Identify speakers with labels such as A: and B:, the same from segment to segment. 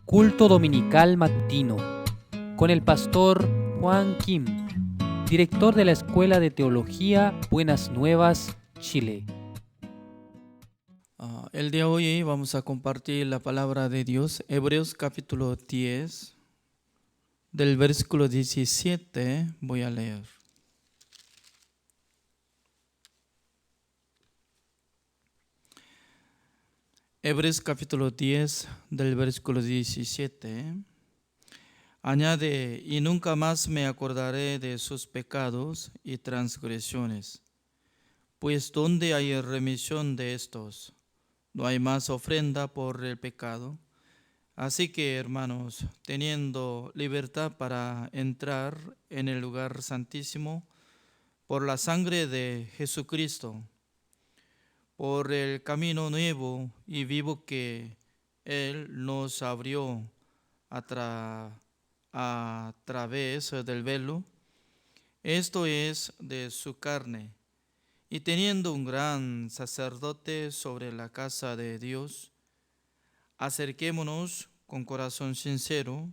A: Culto Dominical Matutino con el pastor Juan Kim, director de la Escuela de Teología Buenas Nuevas, Chile.
B: El día de hoy vamos a compartir la palabra de Dios, Hebreos capítulo 10, del versículo 17 voy a leer. Hebreos capítulo 10, del versículo 17, añade, y nunca más me acordaré de sus pecados y transgresiones, pues donde hay remisión de estos, no hay más ofrenda por el pecado. Así que, hermanos, teniendo libertad para entrar en el lugar santísimo por la sangre de Jesucristo, por el camino nuevo y vivo que Él nos abrió a través del velo, esto es de su carne, y teniendo un gran sacerdote sobre la casa de Dios, acerquémonos con corazón sincero,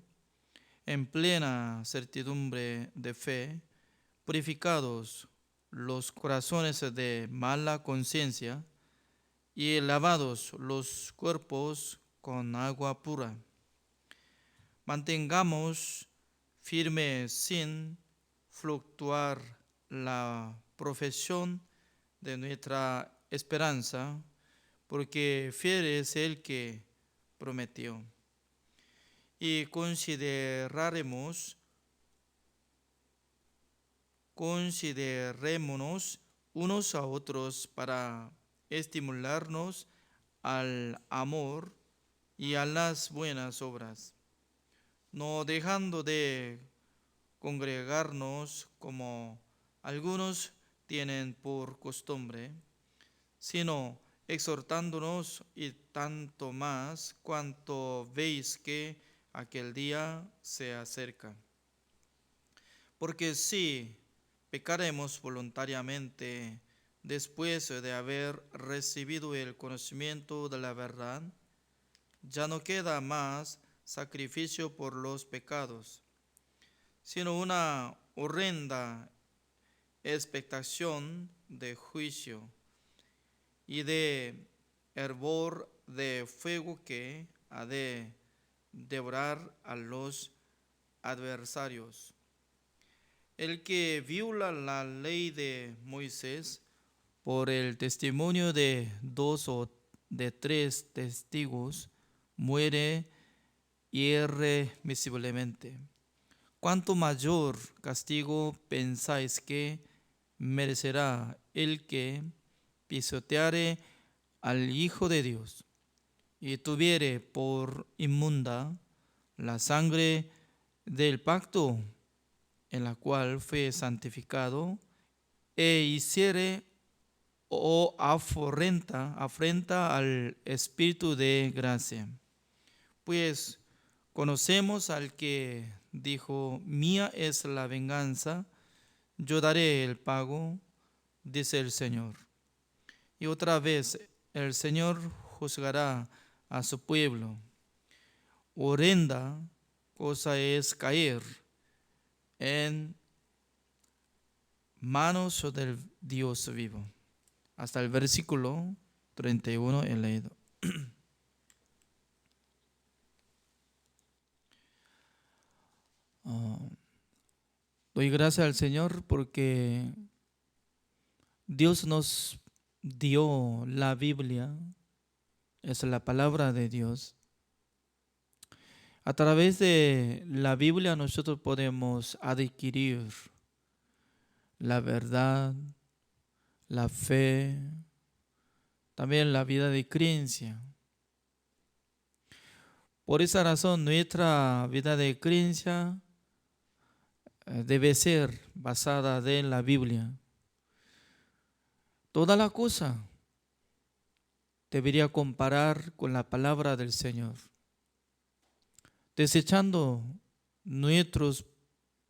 B: en plena certidumbre de fe, purificados los corazones de mala conciencia y lavados los cuerpos con agua pura. Mantengamos firme sin fluctuar la profesión de nuestra esperanza, porque fiel es el que prometió. Y considerémonos unos a otros para estimularnos al amor y a las buenas obras, no dejando de congregarnos como algunos tienen por costumbre, sino exhortándonos, y tanto más cuanto veis que aquel día se acerca. Porque si pecaremos voluntariamente después de haber recibido el conocimiento de la verdad, ya no queda más sacrificio por los pecados, sino una horrenda expectación de juicio y de hervor de fuego que ha de devorar a los adversarios. El que viola la ley de Moisés por el testimonio de 2 o de 3 testigos muere irremisiblemente. ¿Cuánto mayor castigo pensáis que merecerá el que pisoteare al Hijo de Dios y tuviere por inmunda la sangre del pacto en la cual fue santificado, e hiciere o afrenta al Espíritu de gracia? Pues conocemos al que dijo, mía es la venganza, yo daré el pago, dice el Señor. Y otra vez el Señor juzgará a su pueblo. Horrenda cosa es caer en manos del Dios vivo. Hasta el versículo 31 he leído. Doy gracias al Señor porque Dios nos dio la Biblia, es la palabra de Dios. A través de la Biblia nosotros podemos adquirir la verdad, la fe, también la vida de creencia. Por esa razón nuestra vida de creencia debe ser basada en la Biblia. Toda la cosa debería comparar con la palabra del Señor, desechando nuestros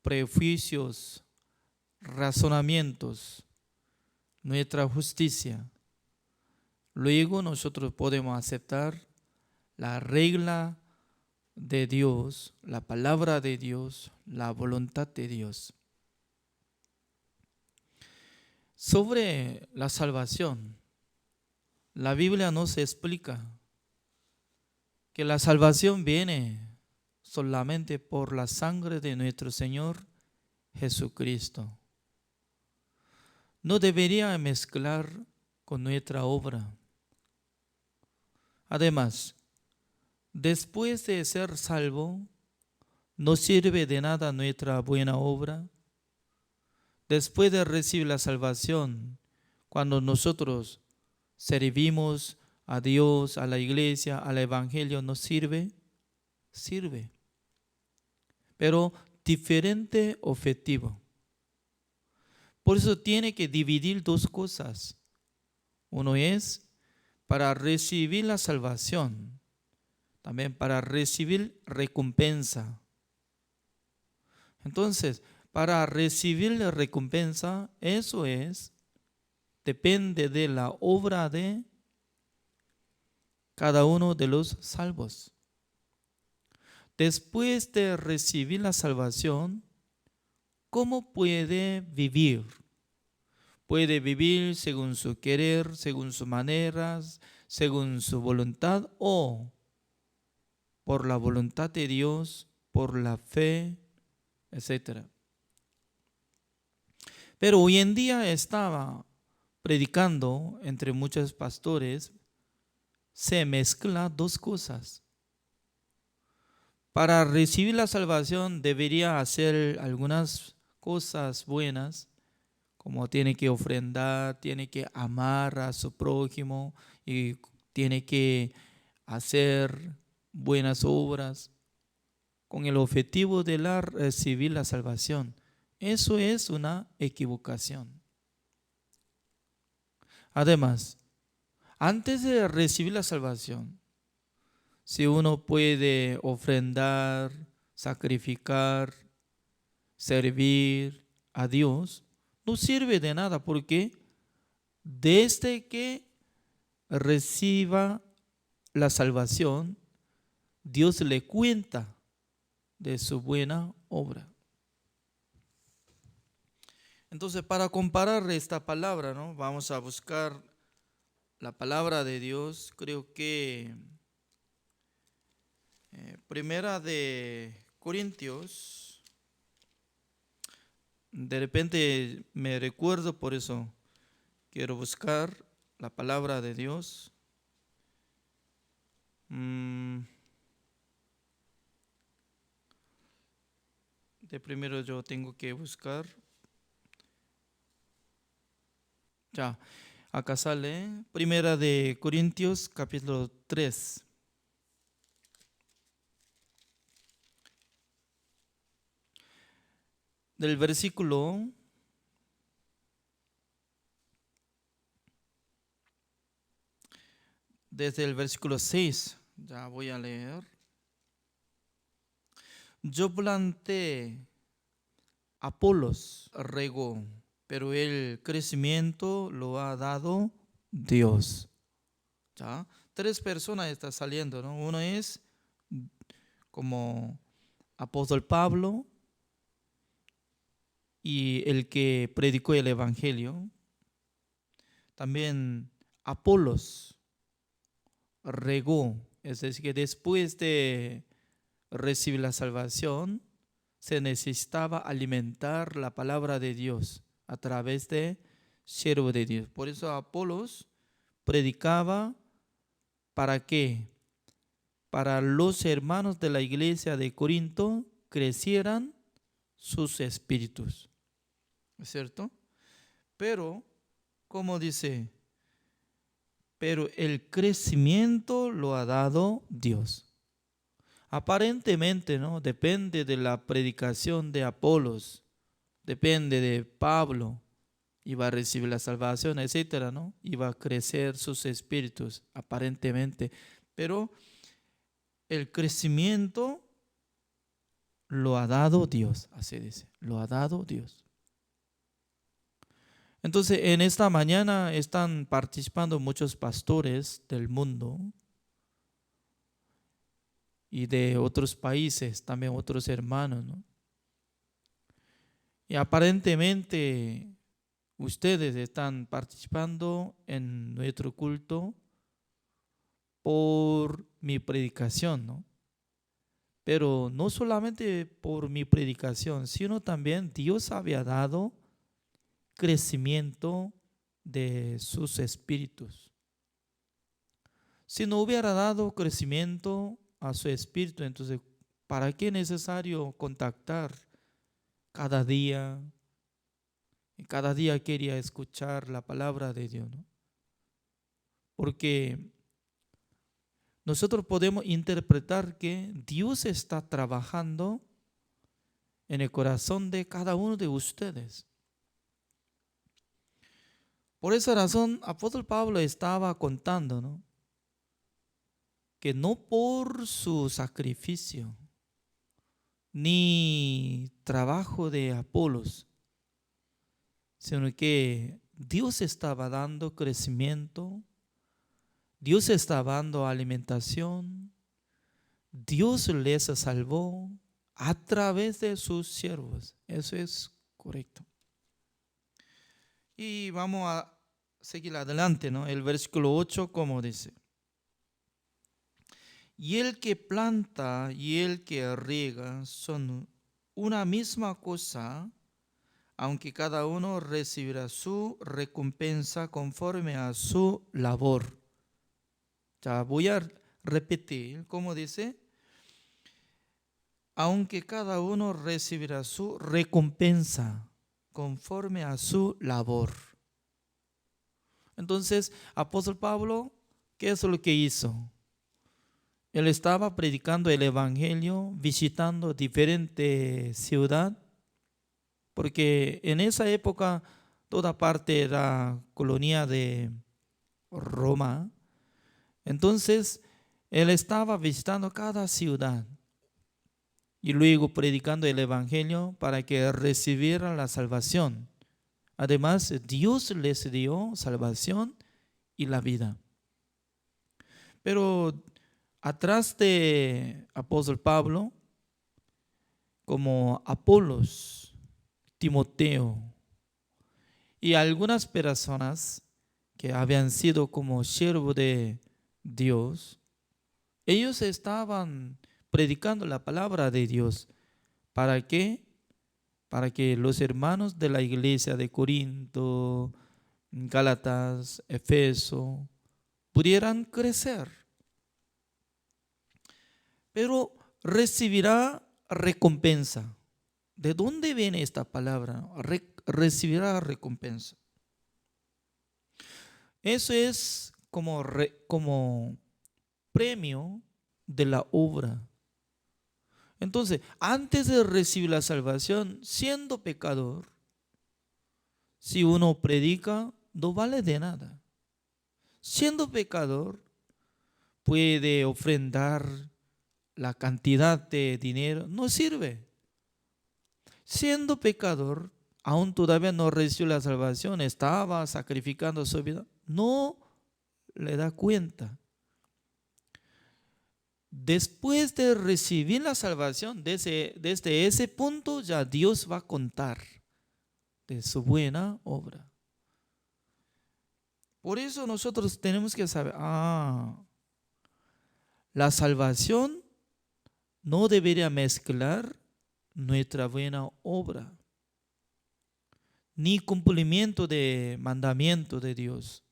B: prejuicios, razonamientos, nuestra justicia. Luego nosotros podemos aceptar la regla de Dios, la palabra de Dios, la voluntad de Dios. Sobre la salvación, la Biblia nos explica que la salvación viene solamente por la sangre de nuestro Señor Jesucristo. No debería mezclar con nuestra obra. Además, después de ser salvo, no sirve de nada nuestra buena obra. Después de recibir la salvación, cuando nosotros servimos a Dios, a la iglesia, al evangelio, ¿nos sirve? Sirve. Pero diferente objetivo. Por eso tiene que dividir dos cosas. Uno es para recibir la salvación, también para recibir recompensa. Entonces, para recibir la recompensa, eso depende de la obra de cada uno de los salvos. Después de recibir la salvación, ¿cómo puede vivir? Puede vivir según su querer, según sus maneras, según su voluntad o por la voluntad de Dios, por la fe, etc. Pero hoy en día estaba predicando entre muchos pastores, se mezcla dos cosas. Para recibir la salvación debería hacer algunas cosas buenas, como tiene que ofrendar, tiene que amar a su prójimo y tiene que hacer buenas obras con el objetivo de recibir la salvación. Eso es una equivocación. Además, antes de recibir la salvación, si uno puede ofrendar, sacrificar, servir a Dios, no sirve de nada porque desde que reciba la salvación, Dios le cuenta de su buena obra. Entonces, para comparar esta palabra, ¿no? Vamos a buscar la palabra de Dios. Creo que Primera de Corintios, de repente me recuerdo, por eso quiero buscar la palabra de Dios. De primero yo tengo que buscar. Ya, acá sale Primera de Corintios, capítulo 3. Del versículo desde el versículo 6, ya voy a leer. Yo planté, Apolos regó, pero el crecimiento lo ha dado Dios. ¿Ya? 3 personas están saliendo, ¿no? Uno es como apóstol Pablo y el que predicó el evangelio. También Apolos regó, es decir, que después de recibir la salvación, se necesitaba alimentar la palabra de Dios a través de siervo de Dios. Por eso Apolos predicaba, ¿para qué? Para los hermanos de la iglesia de Corinto crecieran sus espíritus. ¿Es cierto? Pero, como dice, pero el crecimiento lo ha dado Dios. Aparentemente, ¿no? Depende de la predicación de Apolos, depende de Pablo, iba a recibir la salvación, etcétera, ¿no? Iba a crecer sus espíritus, aparentemente. Pero el crecimiento lo ha dado Dios, así dice, lo ha dado Dios. Entonces, en esta mañana están participando muchos pastores del mundo y de otros países, también otros hermanos, ¿no? Y aparentemente ustedes están participando en nuestro culto por mi predicación, ¿no? Pero no solamente por mi predicación, sino también Dios había dado crecimiento de sus espíritus. Si no hubiera dado crecimiento a su espíritu, entonces, ¿para qué es necesario contactar cada día? Y cada día quería escuchar la palabra de Dios, ¿no? Porque nosotros podemos interpretar que Dios está trabajando en el corazón de cada uno de ustedes. Por esa razón, apóstol Pablo estaba contando, ¿no?, que no por su sacrificio ni trabajo de Apolos, sino que Dios estaba dando crecimiento, Dios estaba dando alimentación, Dios les salvó a través de sus siervos. Eso es correcto. Y vamos a seguir adelante, ¿no? El versículo 8, como dice: y el que planta y el que riega son una misma cosa, aunque cada uno recibirá su recompensa conforme a su labor. Ya voy a repetir, ¿cómo dice? Aunque cada uno recibirá su recompensa conforme a su labor. Entonces, apóstol Pablo, ¿qué es lo que hizo? Él estaba predicando el evangelio, visitando diferentes ciudades, porque en esa época toda parte era colonia de Roma. Entonces, él estaba visitando cada ciudad y luego predicando el evangelio para que recibieran la salvación. Además, Dios les dio salvación y la vida. Pero atrás de apóstol Pablo, como Apolos, Timoteo y algunas personas que habían sido como siervos de Dios, ellos estaban predicando la palabra de Dios. ¿Para qué? Para que los hermanos de la iglesia de Corinto, Gálatas, Efeso, pudieran crecer. Pero recibirá recompensa. ¿De dónde viene esta palabra? Recibirá recompensa. Eso es como premio de la obra. Entonces, antes de recibir la salvación, siendo pecador, si uno predica, no vale de nada. Siendo pecador, puede ofrendar la cantidad de dinero, no sirve. Siendo pecador, aún todavía no recibió la salvación, estaba sacrificando su vida, no le da cuenta. Después de recibir la salvación, desde ese punto ya Dios va a contar de su buena obra. Por eso nosotros tenemos que saber, la salvación no debería mezclar nuestra buena obra, ni cumplimiento de mandamiento de Dios,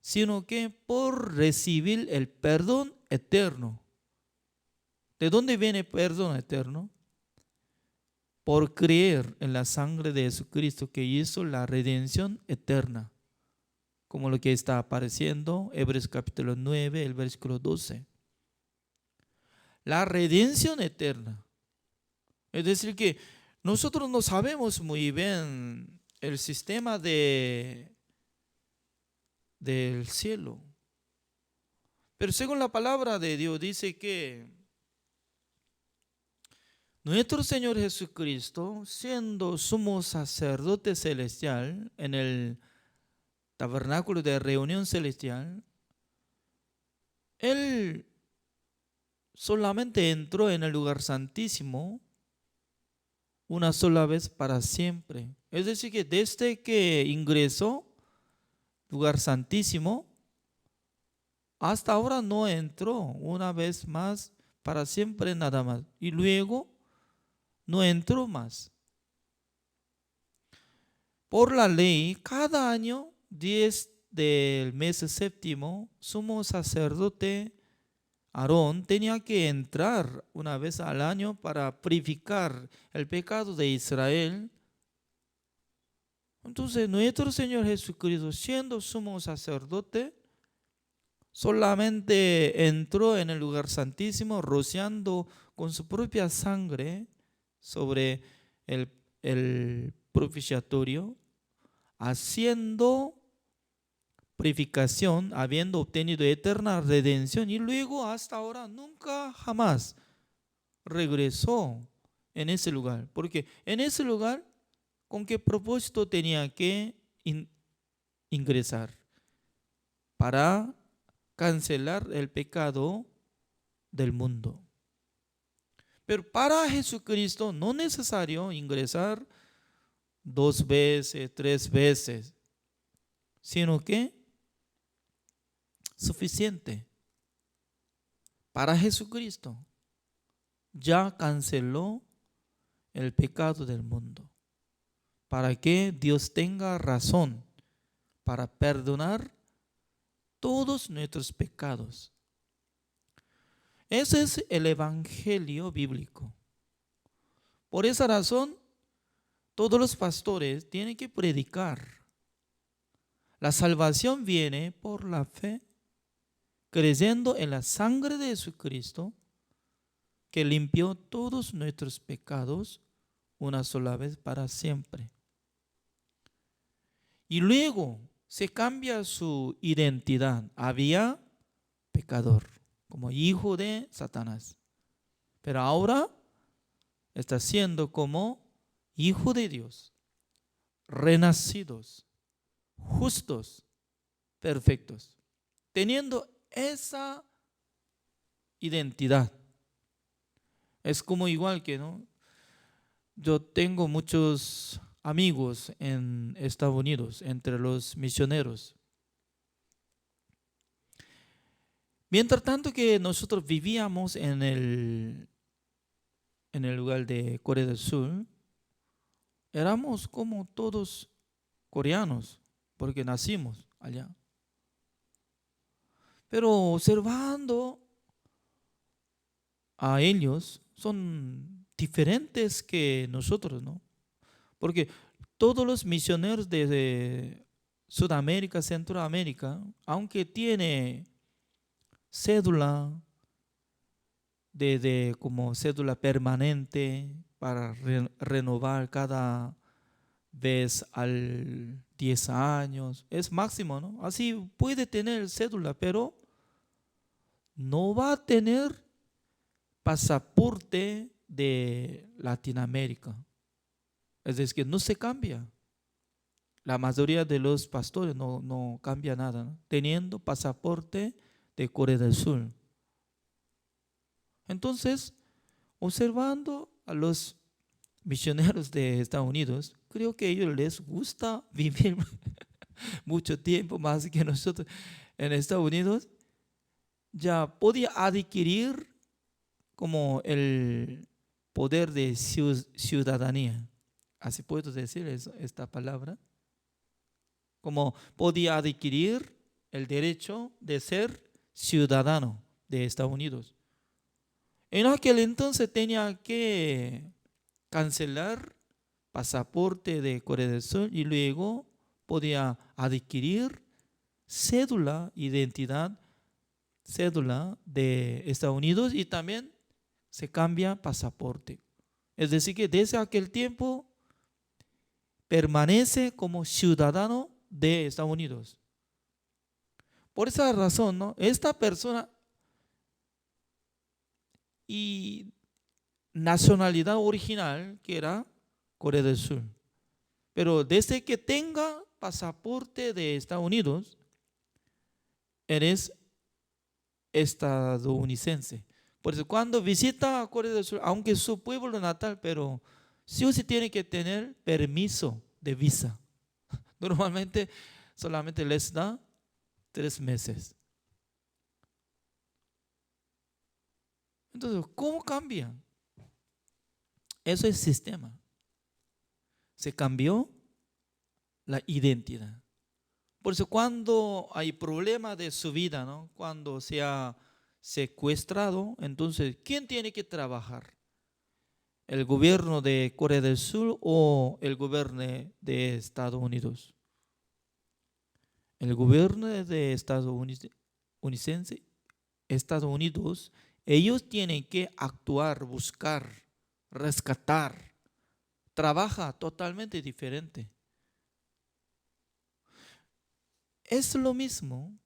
B: sino que por recibir el perdón eterno. ¿De dónde viene el perdón eterno? Por creer en la sangre de Jesucristo que hizo la redención eterna, como lo que está apareciendo Hebreos capítulo 9, el versículo 12. La redención eterna. Es decir que nosotros no sabemos muy bien el sistema del cielo. Pero según la palabra de Dios dice que nuestro Señor Jesucristo, siendo sumo sacerdote celestial en el tabernáculo de reunión celestial, Él solamente entró en el lugar santísimo una sola vez para siempre. Es decir, que desde que ingresó al lugar santísimo, hasta ahora no entró una vez más para siempre nada más. Y luego no entró más. Por la ley, cada año, 10 del mes séptimo, sumo sacerdote Aarón tenía que entrar una vez al año para purificar el pecado de Israel. Entonces, nuestro Señor Jesucristo, siendo sumo sacerdote, solamente entró en el lugar santísimo rociando con su propia sangre sobre el propiciatorio, haciendo purificación, habiendo obtenido eterna redención, y luego hasta ahora nunca jamás regresó en ese lugar. Porque en ese lugar, ¿con qué propósito tenía que ingresar? Para cancelar el pecado del mundo. Pero para Jesucristo no es necesario ingresar 2 veces, 3 veces, sino que suficiente. Para Jesucristo ya canceló el pecado del mundo, para que Dios tenga razón para perdonar todos nuestros pecados. Ese es el evangelio bíblico. Por esa razón, todos los pastores tienen que predicar. La salvación viene por la fe, creyendo en la sangre de Jesucristo, que limpió todos nuestros pecados una sola vez para siempre. Y luego se cambia su identidad. Había pecador, como hijo de Satanás. Pero ahora está siendo como hijo de Dios, renacidos, justos, perfectos, teniendo esa identidad. Es como igual que, ¿no? Yo tengo muchos amigos en Estados Unidos, entre los misioneros. Mientras tanto que nosotros vivíamos en el lugar de Corea del Sur, éramos como todos coreanos, porque nacimos allá. Pero observando a ellos, son diferentes que nosotros, ¿no? Porque todos los misioneros de Sudamérica, Centroamérica, aunque tiene cédula como cédula permanente para renovar cada vez al 10 años, es máximo, ¿no? Así puede tener cédula, pero no va a tener pasaporte de Latinoamérica. Es decir, que no se cambia. La mayoría de los pastores no cambia nada, ¿no? Teniendo pasaporte de Corea del Sur. Entonces, observando a los misioneros de Estados Unidos, creo que a ellos les gusta vivir mucho tiempo más que nosotros en Estados Unidos. Ya podía adquirir como el poder de ciudadanía. Así puedo decir esta palabra. Como podía adquirir el derecho de ser ciudadano de Estados Unidos. En aquel entonces tenía que cancelar pasaporte de Corea del Sur y luego podía adquirir cédula, identidad, cédula de Estados Unidos, y también se cambia pasaporte. Es decir, que desde aquel tiempo permanece como ciudadano de Estados Unidos. Por esa razón, ¿no? Esta persona y nacionalidad original, que era Corea del Sur, pero desde que tenga pasaporte de Estados Unidos, eres estadounidense, Por eso cuando visita a Corea del Sur, aunque es su pueblo natal, pero sí o sí tiene que tener permiso de visa. Normalmente solamente les da 3 meses. Entonces, ¿cómo cambia? Eso es sistema. Se cambió la identidad. Por eso cuando hay problema de su vida, ¿no? Cuando se ha secuestrado, entonces, ¿quién tiene que trabajar? ¿El gobierno de Corea del Sur o el gobierno de Estados Unidos? El gobierno de Estados Unidos, ellos tienen que actuar, buscar, rescatar. Trabaja totalmente diferente. Es lo mismo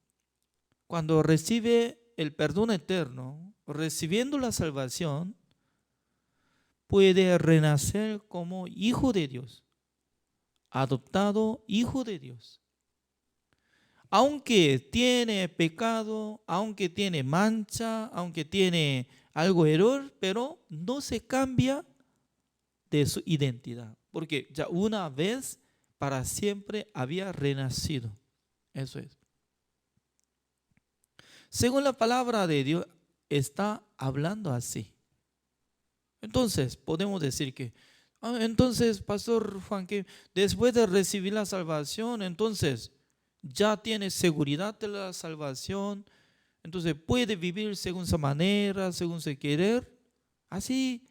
B: cuando recibe el perdón eterno, recibiendo la salvación, puede renacer como hijo de Dios, adoptado hijo de Dios. Aunque tiene pecado, aunque tiene mancha, aunque tiene algo error, pero no se cambia de su identidad, porque ya una vez para siempre había renacido. Eso es. Según la palabra de Dios, está hablando así. Entonces, podemos decir que, entonces, Pastor Juan, que después de recibir la salvación, entonces ya tiene seguridad de la salvación, entonces puede vivir según su manera, según su querer. Así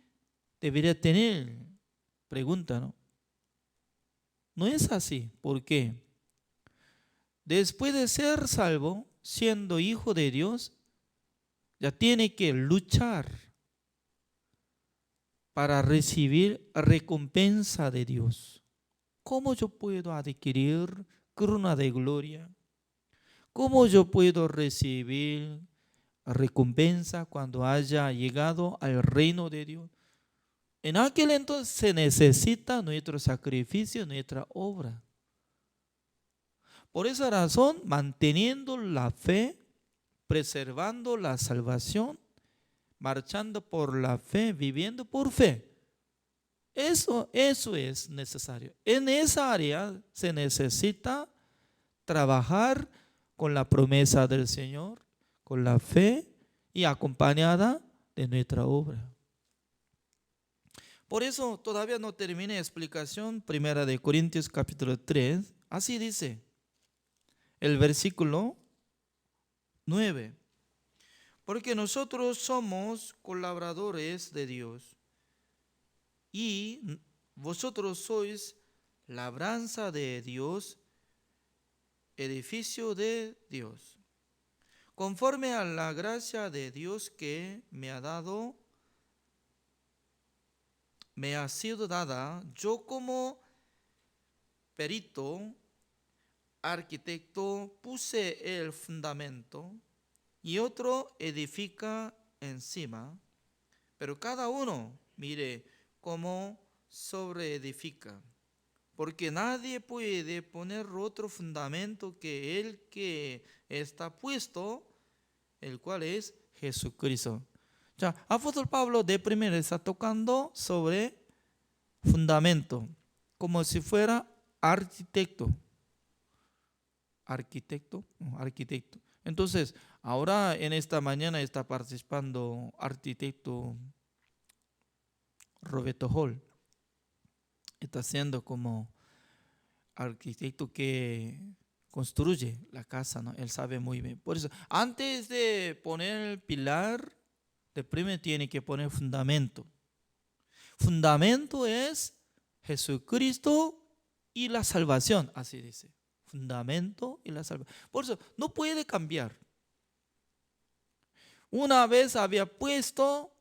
B: debería tener pregunta, ¿no? No es así. ¿Por qué? Después de ser salvo, siendo hijo de Dios, ya tiene que luchar para recibir recompensa de Dios. ¿Cómo yo puedo adquirir corona de gloria? ¿Cómo yo puedo recibir recompensa cuando haya llegado al reino de Dios? En aquel entonces se necesita nuestro sacrificio, nuestra obra. Por esa razón, manteniendo la fe, preservando la salvación, marchando por la fe, viviendo por fe. Eso es necesario. En esa área se necesita trabajar con la promesa del Señor, con la fe y acompañada de nuestra obra. Por eso todavía no termina la explicación. Primera de Corintios capítulo 3, así dice el versículo 9. Porque nosotros somos colaboradores de Dios y vosotros sois labranza de Dios, edificio de Dios. Conforme a la gracia de Dios que me ha sido dada, yo como perito, arquitecto, puse el fundamento y otro edifica encima, pero cada uno mire cómo sobreedifica, porque nadie puede poner otro fundamento que el que está puesto, el cual es Jesucristo. Ya, apóstol Pablo de primero está tocando sobre fundamento, como si fuera arquitecto. Arquitecto. Entonces, ahora en esta mañana está participando arquitecto Roberto Hall. Está siendo como arquitecto que construye la casa, ¿no? Él sabe muy bien. Por eso, antes de poner el pilar, de primero tiene que poner fundamento. Fundamento es Jesucristo y la salvación, así dice. Fundamento y la salvación. Por eso, no puede cambiar. Una vez había puesto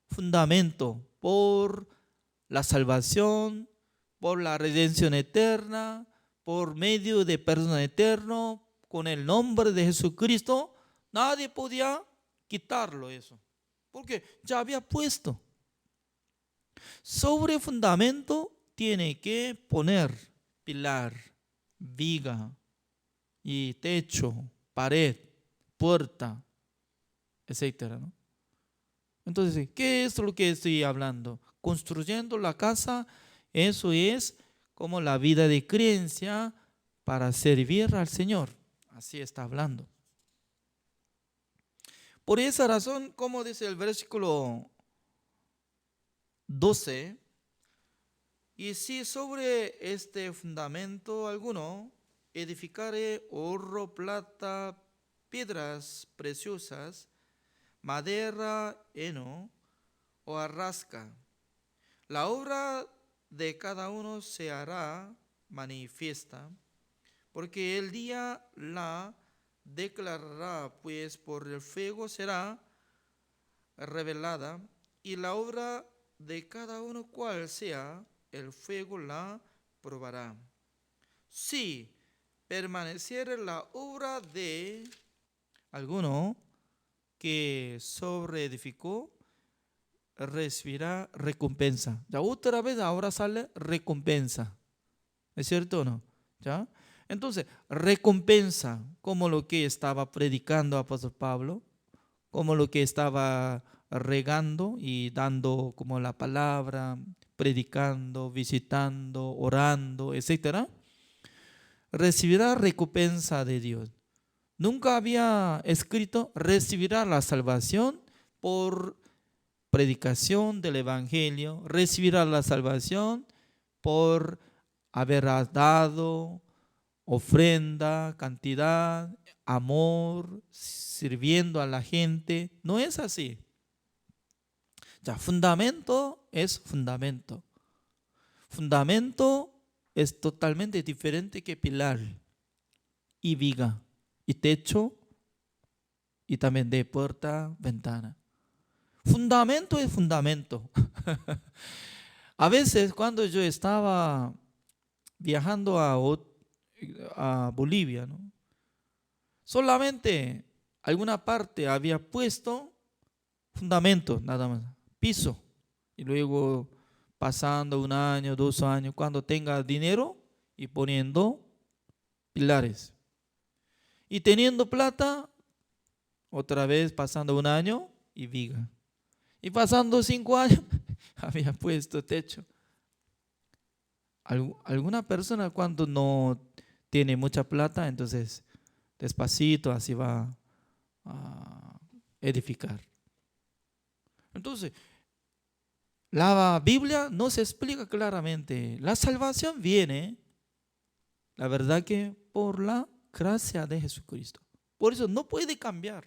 B: fundamento por la salvación, por la redención eterna, por medio de perdón eterno, con el nombre de Jesucristo, nadie podía quitarlo eso, porque ya había puesto. Sobre fundamento tiene que poner pilar, viga y techo, pared, puerta, etcétera, ¿no? Entonces, ¿qué es lo que estoy hablando? Construyendo la casa, eso es como la vida de creencia para servir al Señor. Así está hablando. Por esa razón, como dice el versículo 12, y si sobre este fundamento alguno edificare oro, plata, piedras preciosas, madera, heno o arrasca, la obra de cada uno se hará manifiesta, porque el día la declarará, pues por el fuego será revelada, y la obra de cada uno cual sea, el fuego la probará. Si permaneciere la obra de alguno que sobreedificó, recibirá recompensa. Ya otra vez ahora sale recompensa. ¿Es cierto o no? ¿Ya? Entonces, recompensa, como lo que estaba predicando apóstol Pablo, como lo que estaba regando y dando como la palabra, predicando, visitando, orando, etcétera, recibirá recompensa de Dios. Nunca había escrito recibirá la salvación por predicación del evangelio, recibirá la salvación por haber dado ofrenda, cantidad, amor, sirviendo a la gente. No es así. Ya, fundamento es fundamento. Fundamento es totalmente diferente que pilar y viga y techo y también de puerta, ventana. Fundamento es fundamento. A veces cuando yo estaba viajando a Bolivia, ¿no? Solamente alguna parte había puesto fundamento, nada más, piso. Y luego pasando 1 año, 2 años, cuando tenga dinero y poniendo pilares. Y teniendo plata, otra vez pasando 1 año y viga. Y pasando 5 años, había puesto techo. Alguna persona cuando no tiene mucha plata, entonces despacito así va a edificar. Entonces, la Biblia nos explica claramente, la salvación viene, la verdad que por la gracia de Jesucristo. Por eso no puede cambiar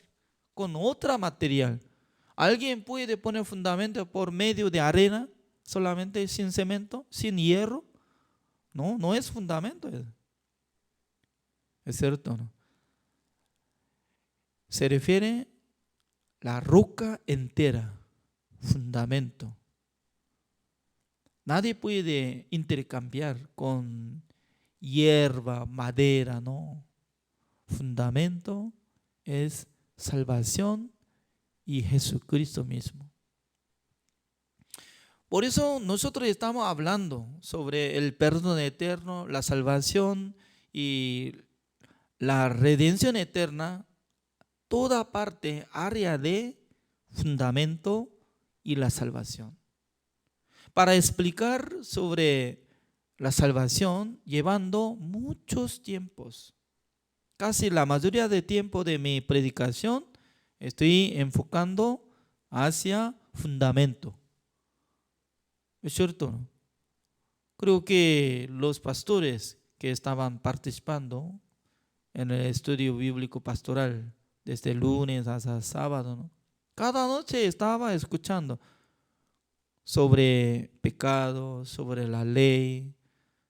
B: con otra material. ¿Alguien puede poner fundamento por medio de arena, solamente sin cemento, sin hierro? No, no es fundamento. ¿Es cierto o no? Se refiere a la roca entera, fundamento. Nadie puede intercambiar con hierba, madera, no. Fundamento es salvación y Jesucristo mismo. Por eso nosotros estamos hablando sobre el perdón eterno, la salvación y la redención eterna, toda parte, área de fundamento y la salvación. Para explicar sobre la salvación, llevando muchos tiempos, casi la mayoría de tiempo de mi predicación, estoy enfocando hacia fundamento. ¿Es cierto? Creo que los pastores que estaban participando en el estudio bíblico pastoral desde lunes hasta sábado, ¿no? Cada noche estaba escuchando sobre pecado, sobre la ley,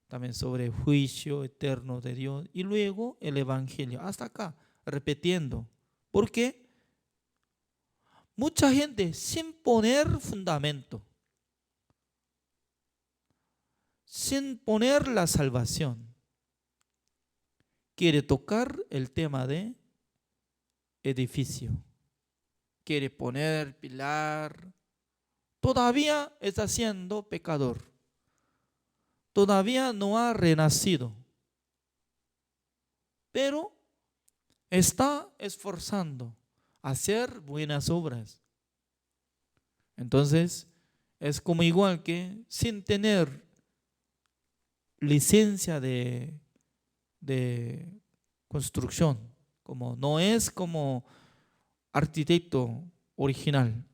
B: también sobre el juicio eterno de Dios y luego el evangelio, hasta acá, repitiendo. ¿Por qué? Mucha gente sin poner fundamento, sin poner la salvación, quiere tocar el tema de edificio, quiere poner pilar, todavía está siendo pecador, todavía no ha renacido, pero está esforzando a hacer buenas obras. Entonces, es como igual que sin tener licencia de construcción, como no es como arquitecto original,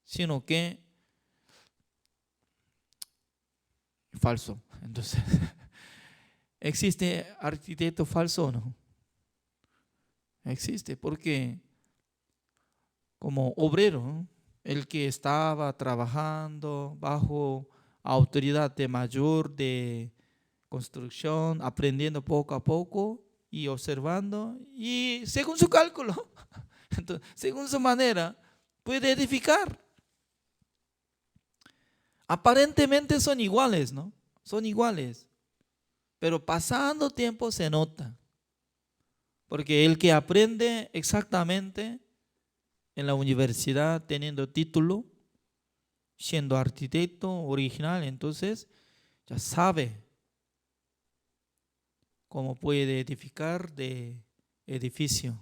B: sino que falso. Entonces, ¿existe arquitecto falso o no? Existe, porque como obrero, ¿no?, el que estaba trabajando bajo autoridad de mayor de construcción, aprendiendo poco a poco y observando, y según su cálculo, entonces, según su manera, puede edificar. Aparentemente son iguales, ¿no? Son iguales, pero pasando tiempo se nota, porque el que aprende exactamente en la universidad teniendo título, siendo arquitecto original, entonces ya sabe cómo puede edificar de edificio.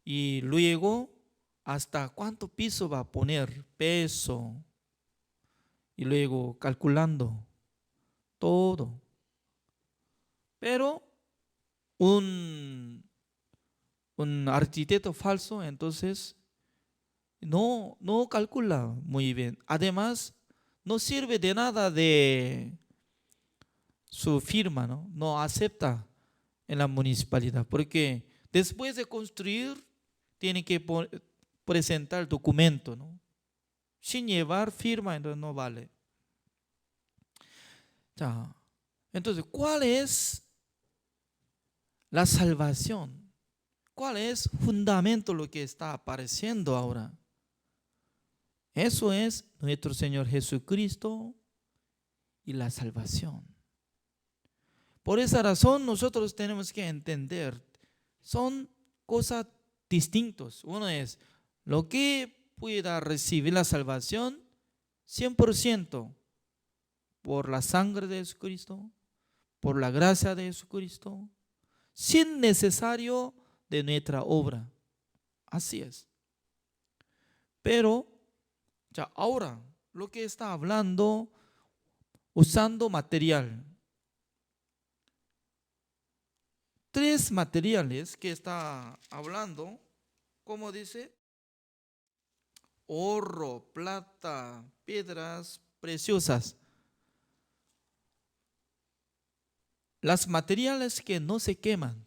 B: Y luego, hasta cuánto piso va a poner, peso, y luego calculando todo. Pero un arquitecto falso, entonces, no calcula muy bien. Además, no sirve de nada de su firma, ¿no? No acepta en la municipalidad, porque después de construir, tiene que presentar documento, ¿no? Sin llevar firma, entonces no vale. Ya. Entonces, ¿cuál es la salvación? ¿Cuál es fundamento lo que está apareciendo ahora? Eso es nuestro Señor Jesucristo y la salvación. Por esa razón nosotros tenemos que entender, son cosas distintas. Uno es lo que pueda recibir la salvación 100% por la sangre de Jesucristo, por la gracia de Jesucristo, sin necesario de nuestra obra. Así es. Pero ya ahora lo que está hablando, usando material. 3 materiales que está hablando, como dice, oro, plata, piedras preciosas. Las materiales que no se queman.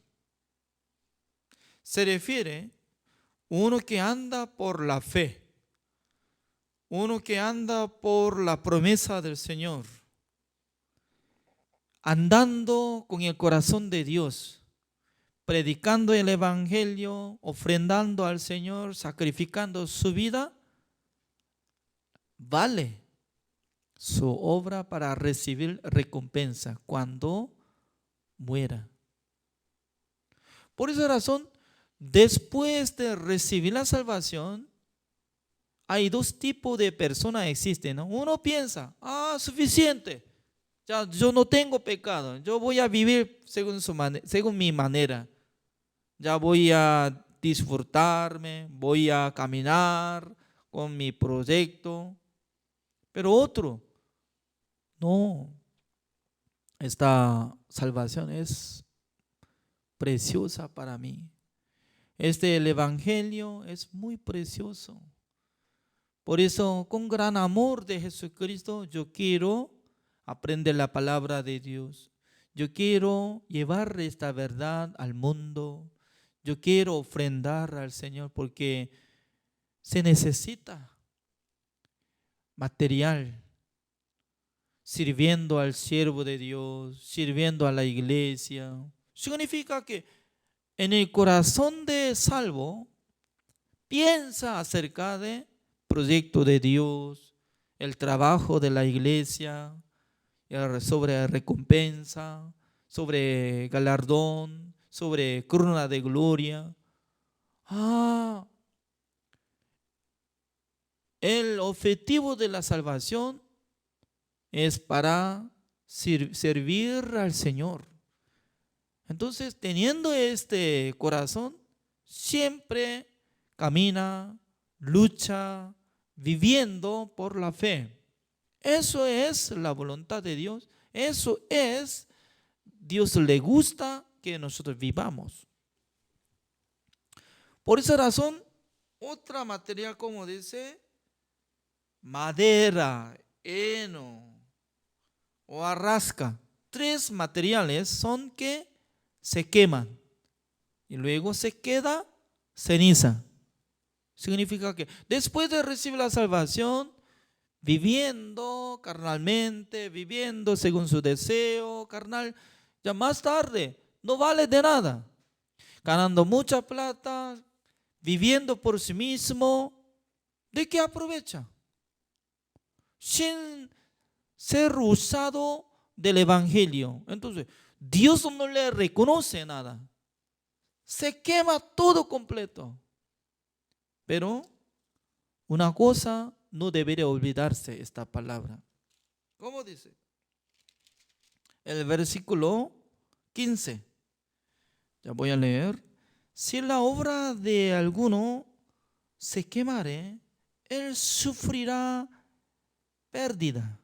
B: Se refiere uno que anda por la fe, uno que anda por la promesa del Señor, andando con el corazón de Dios, predicando el evangelio, ofrendando al Señor, sacrificando su vida, vale su obra para recibir recompensa cuando muera. Por esa razón, después de recibir la salvación, hay 2 tipos de personas existen, ¿no? Uno piensa, suficiente, ya yo no tengo pecado, yo voy a vivir según mi manera, ya voy a disfrutarme, voy a caminar con mi proyecto. Pero otro, no, esta salvación es preciosa para mí. El evangelio es muy precioso. Por eso, con gran amor de Jesucristo, yo quiero aprender la palabra de Dios. Yo quiero llevar esta verdad al mundo. Yo quiero ofrendar al Señor porque se necesita material, sirviendo al siervo de Dios, sirviendo a la iglesia. Significa que en el corazón de salvo piensa acerca del proyecto de Dios, el trabajo de la iglesia, sobre recompensa, sobre galardón, sobre corona de gloria. El objetivo de la salvación es para servir al Señor. Entonces, teniendo este corazón, siempre camina, lucha, viviendo por la fe. Eso es la voluntad de Dios. Eso es, Dios le gusta que nosotros vivamos. Por esa razón, otra material, como dice, madera, heno o hojarasca, 3 materiales son que se queman y luego se queda ceniza. Significa que después de recibir la salvación, viviendo carnalmente, viviendo según su deseo carnal, ya más tarde no vale de nada, ganando mucha plata, viviendo por sí mismo. ¿De qué aprovecha? Sin ser usado del evangelio. Entonces, Dios no le reconoce nada. Se quema todo completo. Pero una cosa no debería olvidarse, esta palabra. ¿Cómo dice? El versículo 15. Ya voy a leer. Si la obra de alguno se quemare, él sufrirá pérdida,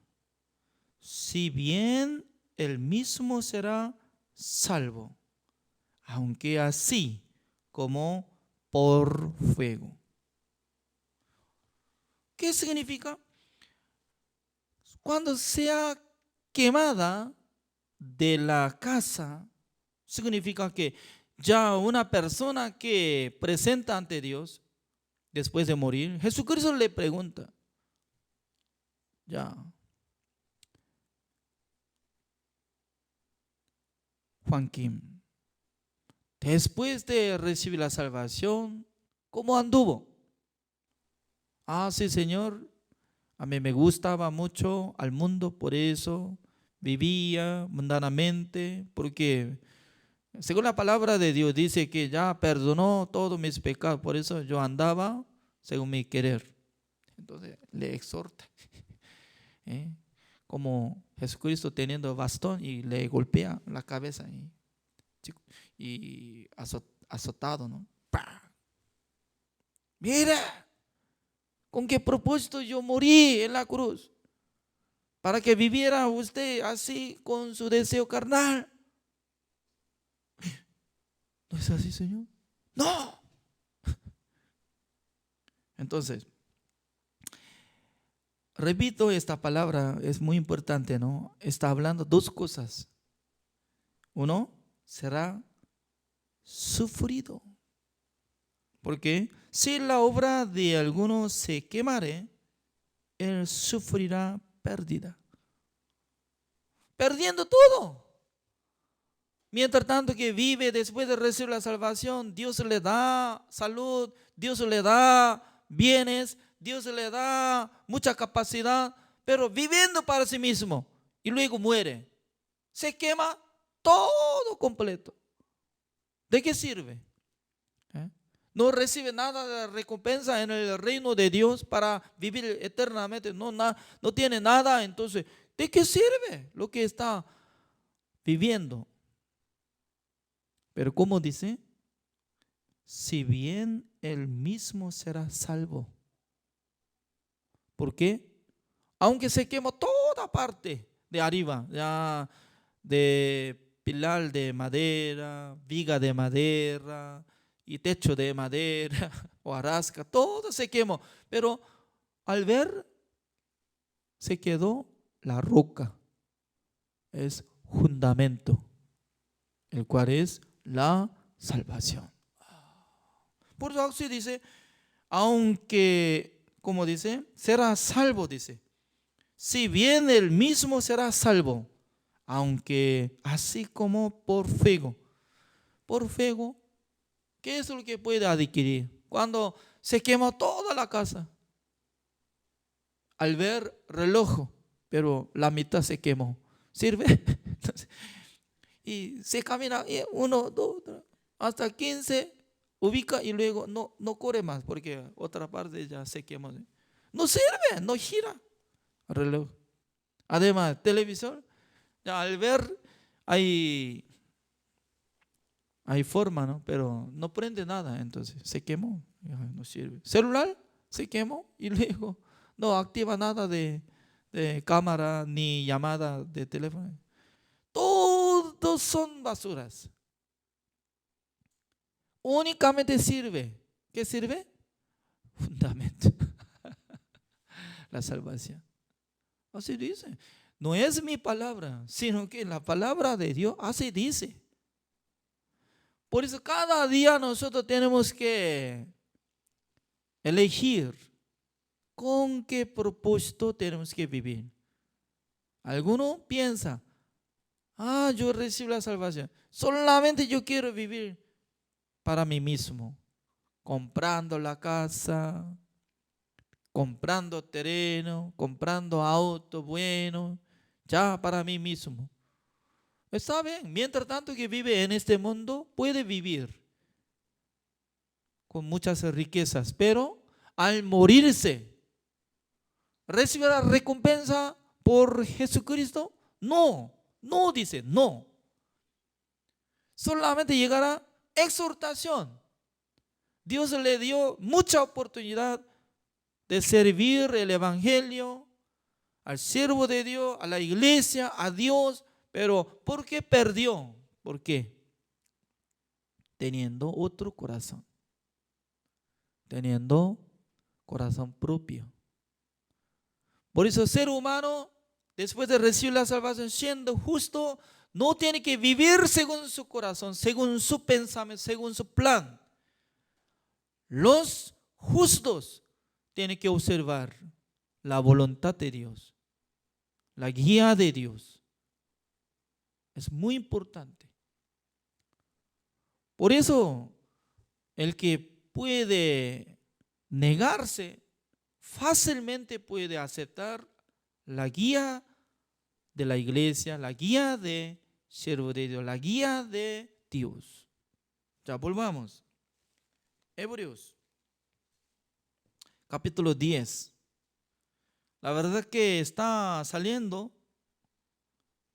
B: si bien él mismo será salvo, aunque así como por fuego. ¿Qué significa? Cuando sea quemada de la casa, significa que ya una persona que presenta ante Dios después de morir, Jesucristo le pregunta, ya, Juan Kim, después de recibir la salvación, ¿cómo anduvo? Ah, sí, Señor, a mí me gustaba mucho al mundo, por eso vivía mundanamente, porque según la palabra de Dios dice que ya perdonó todos mis pecados, por eso yo andaba según mi querer. Entonces le exhorta, como Jesucristo teniendo bastón y le golpea la cabeza y azotado, ¿no? ¡Pah! Mira, ¿con qué propósito yo morí en la cruz? Para que viviera usted así con su deseo carnal. ¿No es así, Señor? No. Entonces, repito, esta palabra es muy importante, ¿no? Está hablando 2 cosas. Uno, será sufrido. Porque si la obra de alguno se quemare, él sufrirá pérdida. Perdiendo todo. Mientras tanto que vive después de recibir la salvación, Dios le da salud, Dios le da bienes, Dios le da mucha capacidad, pero viviendo para sí mismo y luego muere. Se quema todo completo. ¿De qué sirve? No recibe nada de recompensa en el reino de Dios para vivir eternamente. No tiene nada. Entonces, ¿de qué sirve lo que está viviendo? Pero ¿cómo dice? Si bien él mismo será salvo. ¿Por qué? Aunque se quemó toda parte de arriba, ya de pilar de madera, viga de madera y techo de madera o hojarasca, todo se quemó. Pero al ver, se quedó la roca, es fundamento, el cual es la salvación. Por eso así dice, aunque, como dice, será salvo, dice. Si bien él mismo será salvo, aunque así como por fuego. Por fuego, ¿qué es lo que puede adquirir? Cuando se quemó toda la casa, al ver reloj, pero la mitad se quemó. ¿Sirve? Entonces, y se camina 1, 2, 3, hasta 15, ubica y luego no corre más porque otra parte ya se quemó. No sirve, no gira el reloj. Además, televisor, ya al ver hay forma, ¿no? Pero no prende nada, entonces se quemó, ya no sirve. Celular se quemó y luego No activa nada de cámara ni llamada de teléfono. Todos son basuras. Únicamente sirve. ¿Qué sirve? Fundamento. La salvación. Así dice. No es mi palabra, sino que la palabra de Dios así dice. Por eso cada día nosotros tenemos que elegir con qué propósito tenemos que vivir. Alguno piensa, yo recibo la salvación. Solamente yo quiero vivir para mí mismo, comprando la casa, comprando terreno, comprando auto bueno, ya para mí mismo. Está bien, mientras tanto que vive en este mundo, puede vivir con muchas riquezas, pero al morirse, ¿recibirá recompensa por Jesucristo? No, no dice, no. Solamente llegará exhortación. Dios le dio mucha oportunidad de servir el evangelio al siervo de Dios, a la iglesia, a Dios, pero ¿por qué perdió? ¿Por qué? Teniendo otro corazón, teniendo corazón propio. Por eso el ser humano, después de recibir la salvación, siendo justo, no tiene que vivir según su corazón, según su pensamiento, según su plan. Los justos tienen que observar la voluntad de Dios, la guía de Dios. Es muy importante. Por eso, el que puede negarse, fácilmente puede aceptar la guía de la iglesia, la guía de siervo de Dios, la guía de Dios. Ya volvamos. Hebreos, capítulo 10. La verdad que está saliendo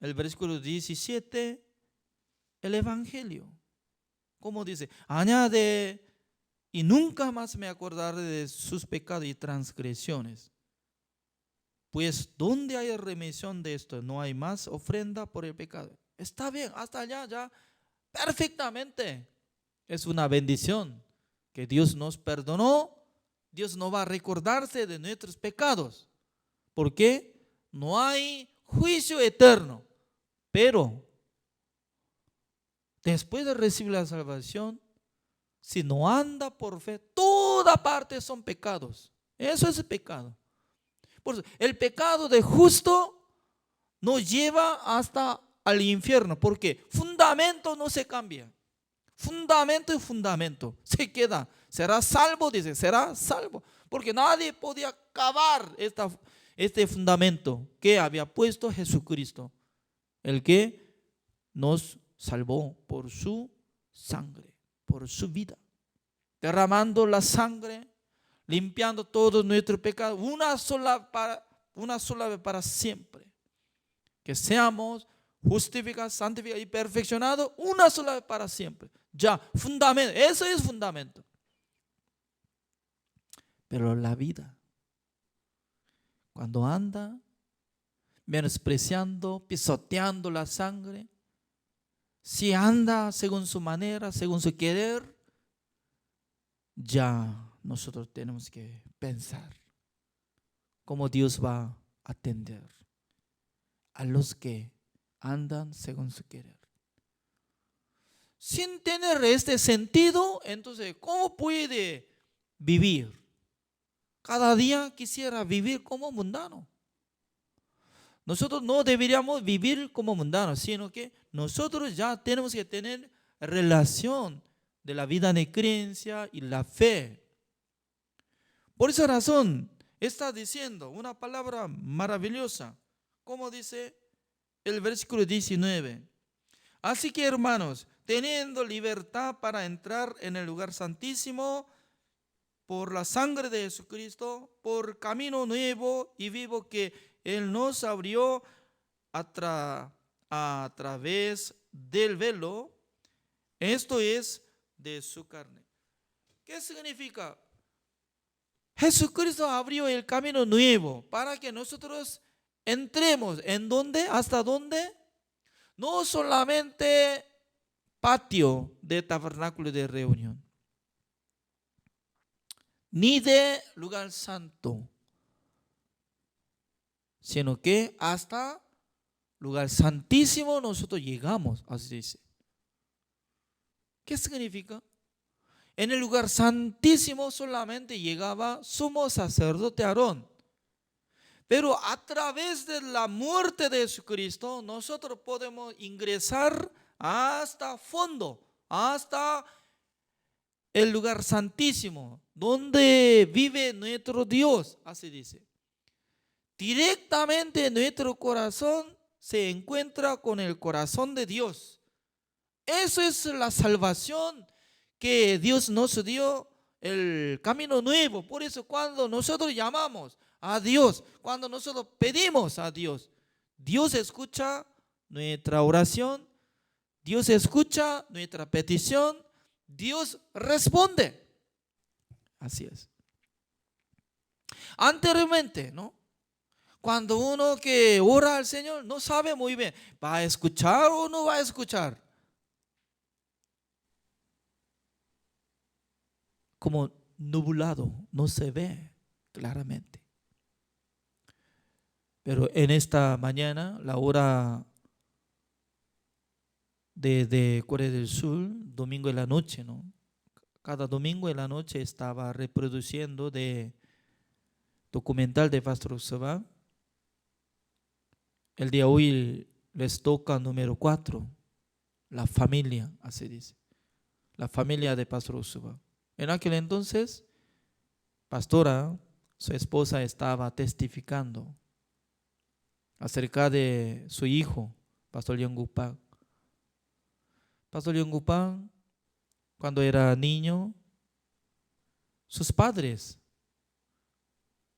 B: el versículo 17, el evangelio. ¿Cómo dice? Añade, y nunca más me acordaré de sus pecados y transgresiones. Pues donde hay remisión de esto, no hay más ofrenda por el pecado. Está bien, hasta allá ya perfectamente. Es una bendición que Dios nos perdonó. Dios no va a recordarse de nuestros pecados. ¿Por qué? No hay juicio eterno. Pero después de recibir la salvación, si no anda por fe, toda parte son pecados. Eso es el pecado. Por eso, el pecado de justo nos lleva hasta al infierno. Porque fundamento no se cambia. Fundamento y fundamento se queda. Será salvo, dice, será salvo. Porque nadie podía acabar este fundamento que había puesto Jesucristo, el que nos salvó por su sangre, por su vida, derramando la sangre, limpiando todos nuestros pecados, una sola vez para siempre. Que seamos justificados, santificados y perfeccionados una sola vez para siempre. Ya, fundamento, eso es fundamento. Pero la vida, cuando anda menospreciando, pisoteando la sangre, si anda según su manera, según su querer, ya nosotros tenemos que pensar cómo Dios va a atender a los que andan según su querer. Sin tener este sentido, entonces, ¿cómo puede vivir? Cada día quisiera vivir como mundano. Nosotros no deberíamos vivir como mundanos, sino que nosotros ya tenemos que tener relación de la vida de creencia y la fe. Por esa razón, está diciendo una palabra maravillosa, como dice el versículo 19. Así que, hermanos, teniendo libertad para entrar en el lugar santísimo por la sangre de Jesucristo, por camino nuevo y vivo que Él nos abrió a través del velo, esto es de su carne. ¿Qué significa? Jesucristo abrió el camino nuevo para que nosotros entremos. ¿En dónde? ¿Hasta dónde? No solamente patio de tabernáculo de reunión, ni de lugar santo, sino que hasta lugar santísimo nosotros llegamos, así dice. ¿Qué significa? En el lugar santísimo solamente llegaba sumo sacerdote Aarón. Pero a través de la muerte de Jesucristo, nosotros podemos ingresar hasta fondo, hasta el lugar santísimo, donde vive nuestro Dios, así dice. Directamente nuestro corazón se encuentra con el corazón de Dios. Eso es la salvación que Dios nos dio, el camino nuevo. Por eso cuando nosotros llamamos a Dios, cuando nosotros pedimos a Dios, Dios escucha nuestra oración, Dios escucha nuestra petición, Dios responde. Así es. Anteriormente, ¿no? Cuando uno que ora al Señor no sabe muy bien, ¿va a escuchar o no va a escuchar? Como nublado, no se ve claramente. Pero en esta mañana, la hora de Corea del Sur, domingo en la noche, ¿no? Cada domingo en la noche estaba reproduciendo de documental de Pastor Ursula. El día de hoy les toca número 4, la familia, así dice, la familia de Pastor Ursula. En aquel entonces, pastora, su esposa estaba testificando acerca de su hijo, Pastor Yonggupan. Pastor Yonggupan, cuando era niño, sus padres,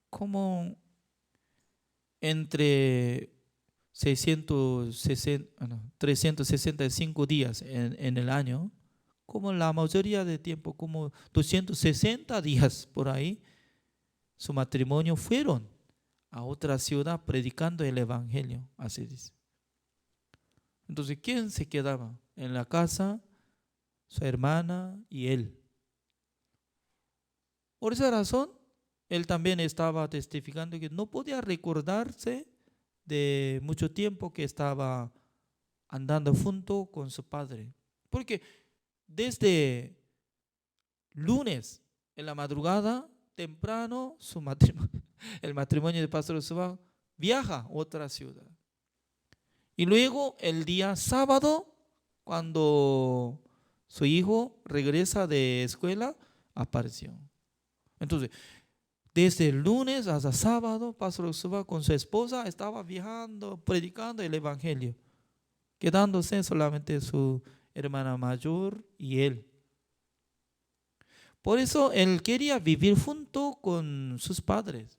B: como entre 365 días en el año, como la mayoría de tiempo, como 260 días por ahí, su matrimonio fueron a otra ciudad predicando el evangelio, así dice. Entonces, ¿quién se quedaba? En la casa, su hermana y él. Por esa razón, él también estaba testificando que no podía recordarse de mucho tiempo que estaba andando junto con su padre. Porque desde lunes en la madrugada, temprano, el matrimonio de Pastor Ursula viaja a otra ciudad. Y luego el día sábado, cuando su hijo regresa de escuela, apareció. Entonces, desde el lunes hasta sábado, Pastor Ursula con su esposa estaba viajando, predicando el evangelio, quedándose solamente su hermana mayor y él. Por eso él quería vivir junto con sus padres.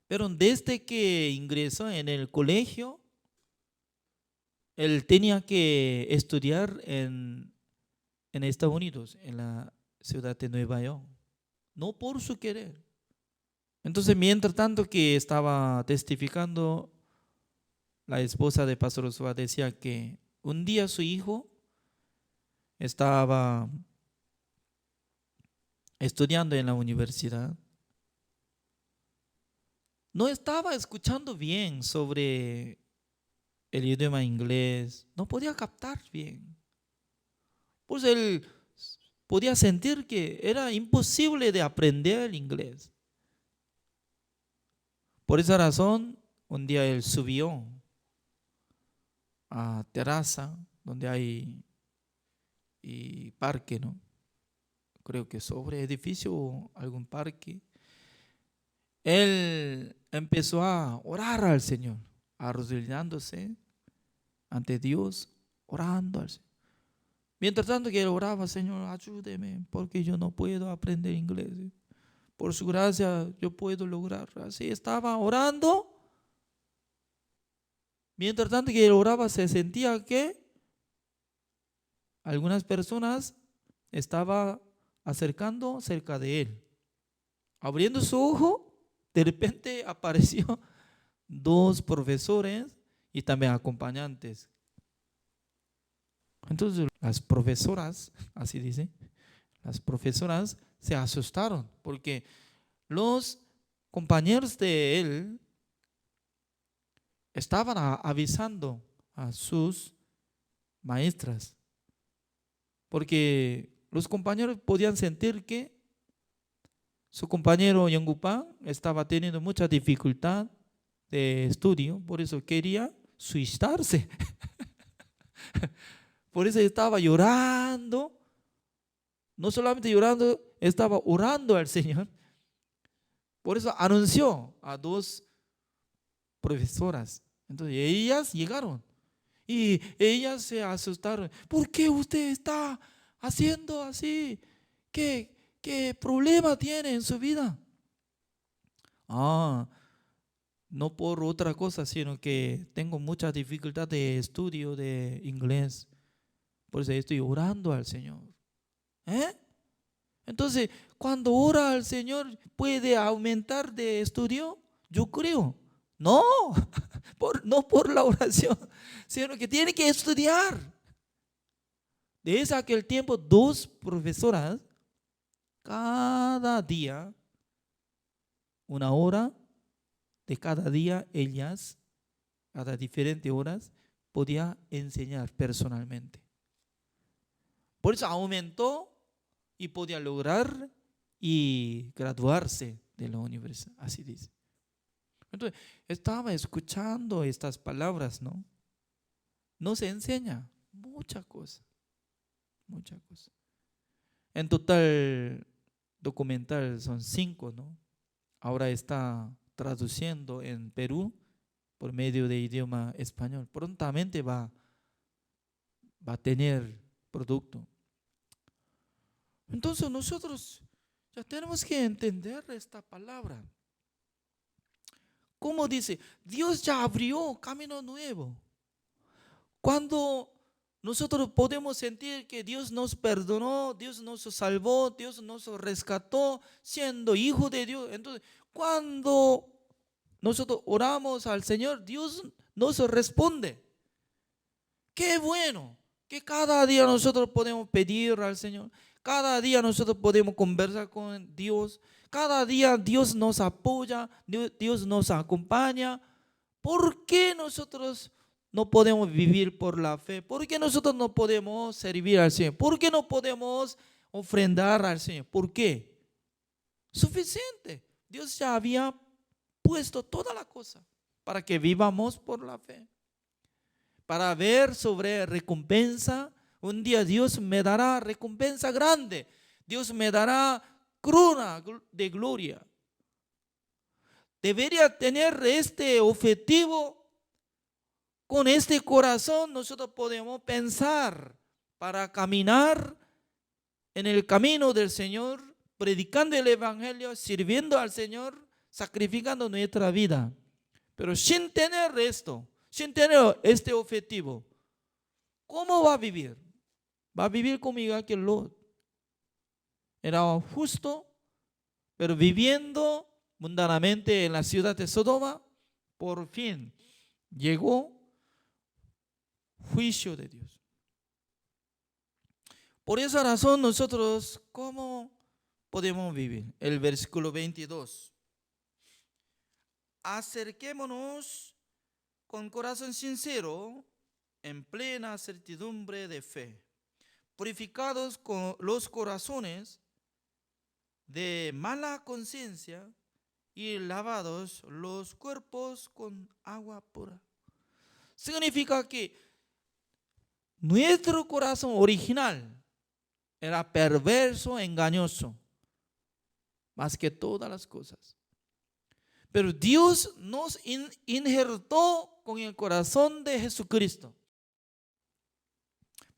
B: Pero desde que ingresó en el colegio, él tenía que estudiar en Estados Unidos, en la ciudad de Nueva York, no por su querer. Entonces, mientras tanto que estaba testificando, la esposa de Pastor Ursula decía que un día su hijo estaba estudiando en la universidad. No estaba escuchando bien sobre el idioma inglés, no podía captar bien. Pues él podía sentir que era imposible de aprender el inglés. Por esa razón, un día él subió a terraza donde hay parque, ¿no? Creo que sobre edificio o algún parque. Él empezó a orar al Señor, arrodillándose ante Dios, orando al Señor. Mientras tanto que él oraba, Señor, ayúdeme, porque yo no puedo aprender inglés. Por su gracia yo puedo lograr. Así estaba orando. Mientras tanto que él oraba, se sentía que algunas personas estaban acercando cerca de él. abriendo su ojo, de repente apareció dos profesores y también acompañantes. Entonces las profesoras, así dice, las profesoras se asustaron porque los compañeros de él estaban avisando a sus maestras, porque los compañeros podían sentir que su compañero Yongupa estaba teniendo mucha dificultad de estudio, por eso quería suicidarse. Por eso estaba llorando, no solamente llorando, estaba orando al Señor. Por eso anunció a dos profesoras. Entonces ellas llegaron y ellas se asustaron. ¿Por qué usted está haciendo así? ¿Qué problema tiene en su vida? No por otra cosa, sino que tengo mucha dificultad de estudio de inglés. Por eso estoy orando al Señor. Entonces, cuando ora al Señor, ¿puede aumentar de estudio? Yo creo. No, no por la oración, sino que tiene que estudiar. Desde aquel tiempo, dos profesoras, cada día, una hora de cada día, ellas, cada diferentes horas, podía enseñar personalmente. Por eso aumentó y podía lograr y graduarse de la universidad, así dice. Entonces, estaba escuchando estas palabras, ¿no? Nos enseña muchas cosas, muchas cosas. En total, documental son 5, ¿no? Ahora está traduciendo en Perú por medio de idioma español. Prontamente va a tener producto. Entonces nosotros ya tenemos que entender esta palabra. Como dice, Dios ya abrió camino nuevo. Cuando nosotros podemos sentir que Dios nos perdonó, Dios nos salvó, Dios nos rescató siendo hijo de Dios. Entonces, cuando nosotros oramos al Señor, Dios nos responde. Qué bueno que cada día nosotros podemos pedir al Señor. Cada día nosotros podemos conversar con Dios. Cada día Dios nos apoya, Dios nos acompaña. ¿Por qué nosotros no podemos vivir por la fe? ¿Por qué nosotros no podemos servir al Señor? ¿Por qué no podemos ofrendar al Señor? ¿Por qué? Suficiente. Dios ya había puesto toda la cosa para que vivamos por la fe. Para ver sobre recompensa. Un día Dios me dará recompensa grande. Dios me dará corona de gloria. Debería tener este objetivo. Con este corazón nosotros podemos pensar para caminar en el camino del Señor, predicando el Evangelio, sirviendo al Señor, sacrificando nuestra vida. Pero sin tener esto, sin tener este objetivo, ¿cómo va a vivir? Va a vivir como aquel Lot. Era justo, pero viviendo mundanamente en la ciudad de Sodoma, por fin llegó juicio de Dios. Por esa razón nosotros, ¿cómo podemos vivir? El versículo 22. Acerquémonos con corazón sincero, en plena certidumbre de fe, purificados con los corazones de mala conciencia y lavados los cuerpos con agua pura. Significa que nuestro corazón original era perverso, engañoso, más que todas las cosas. Pero Dios nos injertó con el corazón de Jesucristo.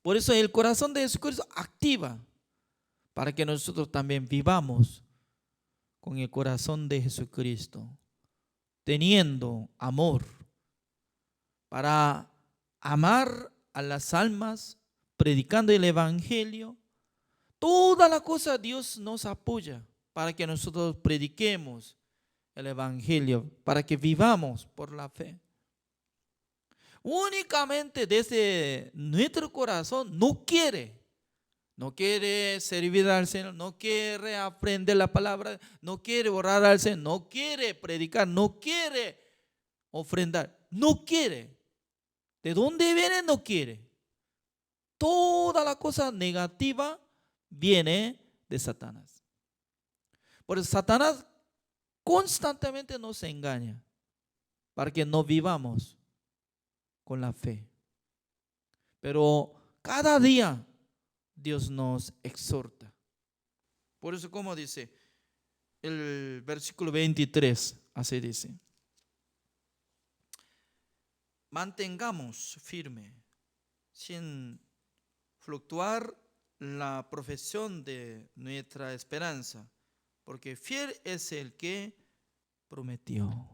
B: Por eso el corazón de Jesucristo activa para que nosotros también vivamos con el corazón de Jesucristo, teniendo amor para amar a las almas, predicando el Evangelio. Toda la cosa Dios nos apoya. para que nosotros prediquemos el Evangelio, para que vivamos por la fe. Únicamente desde nuestro corazón no quiere servir al Señor, no quiere aprender la palabra, no quiere orar al Señor, no quiere predicar, no quiere ofrendar, no quiere. ¿De dónde viene? No quiere. Toda la cosa negativa viene de Satanás. Por eso Satanás constantemente nos engaña para que no vivamos con la fe. Pero cada día Dios nos exhorta. Por eso, como dice el versículo 23, así dice: mantengamos firme, sin fluctuar, la profesión de nuestra esperanza, porque fiel es el que prometió.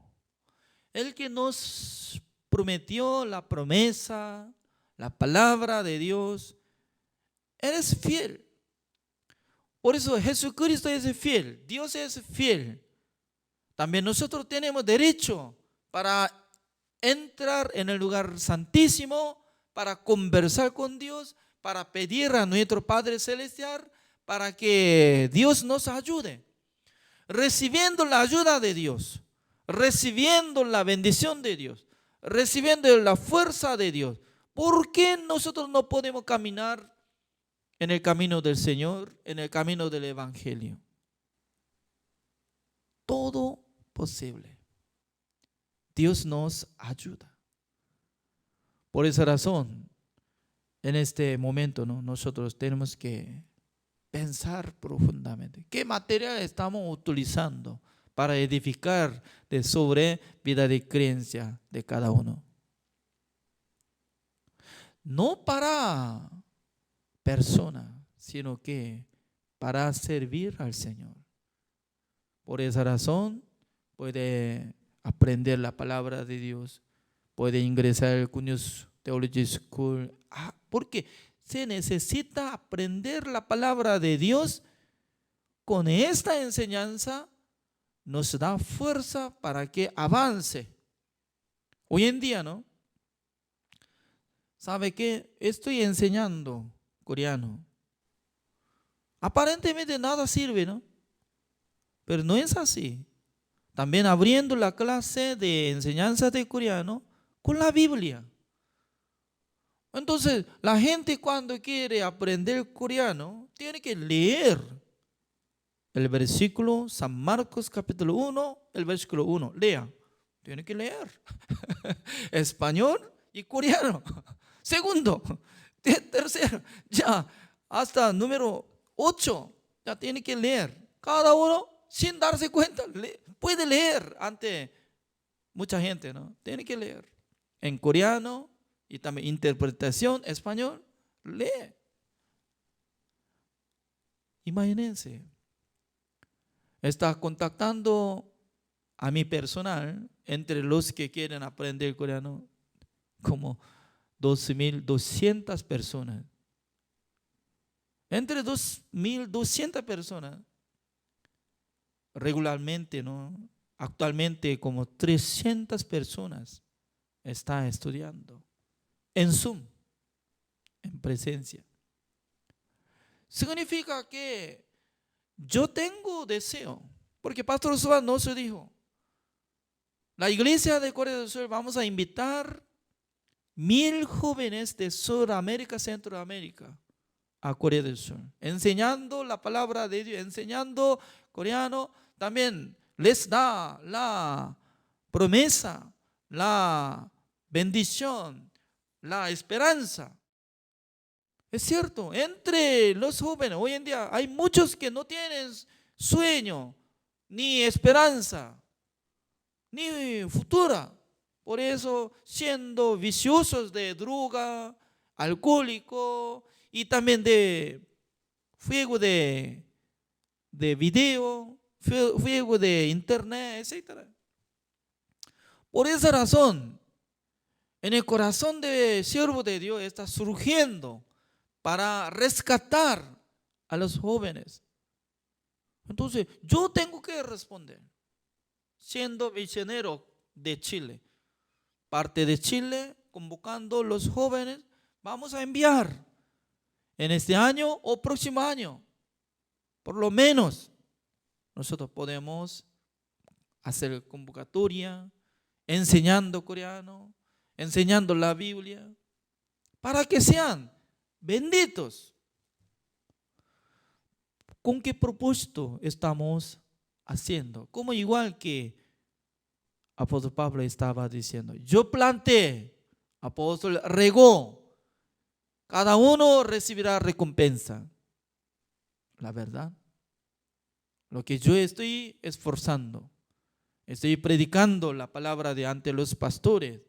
B: El que nos prometió la promesa, la palabra de Dios, Él es fiel. Por eso Jesucristo es fiel, Dios es fiel. También nosotros tenemos derecho para entrar en el lugar santísimo, para conversar con Dios, para pedir a nuestro Padre Celestial, para que Dios nos ayude. Recibiendo la ayuda de Dios, recibiendo la bendición de Dios, recibiendo la fuerza de Dios. ¿Por qué nosotros no podemos caminar en el camino del Señor, en el camino del Evangelio? Todo posible. Dios nos ayuda. Por esa razón, en este momento, ¿no?, nosotros tenemos que pensar profundamente. ¿Qué material estamos utilizando para edificar sobre vida de creencia de cada uno? No para persona, sino que para servir al Señor. Por esa razón, puede aprender la palabra de Dios, puede ingresar al Cuneus Theology School, porque se necesita aprender la palabra de Dios. Con esta enseñanza nos da fuerza para que avance. Hoy en día, ¿no?, ¿sabe qué? Estoy enseñando coreano. Aparentemente nada sirve, ¿no? Pero no es así. También abriendo la clase de enseñanza de coreano con la Biblia. Entonces, la gente cuando quiere aprender coreano, tiene que leer el versículo, San Marcos capítulo 1, el versículo 1. Lea. Tiene que leer. Español y coreano. Segundo, tercero, ya hasta número 8, ya tiene que leer. Cada uno sin darse cuenta, puede leer ante mucha gente, ¿no? Tiene que leer en coreano y también interpretación español, lee. Imagínense, está contactando a mi personal, entre los que quieren aprender coreano, como 2.200 personas. Entre 2.200 personas, regularmente, ¿no?, actualmente como 300 personas están estudiando en Zoom, en presencia. Significa que yo tengo deseo, porque Pastor Suárez nos dijo, la iglesia de Corea del Sur vamos a invitar 1,000 jóvenes de Sudamérica, Centroamérica a Corea del Sur, enseñando la palabra de Dios, enseñando coreano. También les da la promesa, la bendición, la esperanza. Es cierto, entre los jóvenes hoy en día hay muchos que no tienen sueño, ni esperanza, ni futura. Por eso, siendo viciosos de droga, alcohólico y también de fuego de video, fuego de internet, etc. Por esa razón, en el corazón de siervo de Dios está surgiendo para rescatar a los jóvenes. Entonces, yo tengo que responder, siendo misionero de Chile, parte de Chile, convocando a los jóvenes, vamos a enviar en este año o próximo año, por lo menos, nosotros podemos hacer convocatoria, enseñando coreano, enseñando la Biblia, para que sean benditos. ¿Con qué propósito estamos haciendo? Como igual que apóstol Pablo estaba diciendo, yo planté, apóstol regó, cada uno recibirá recompensa. La verdad, lo que yo estoy esforzando, estoy predicando la palabra de ante los pastores,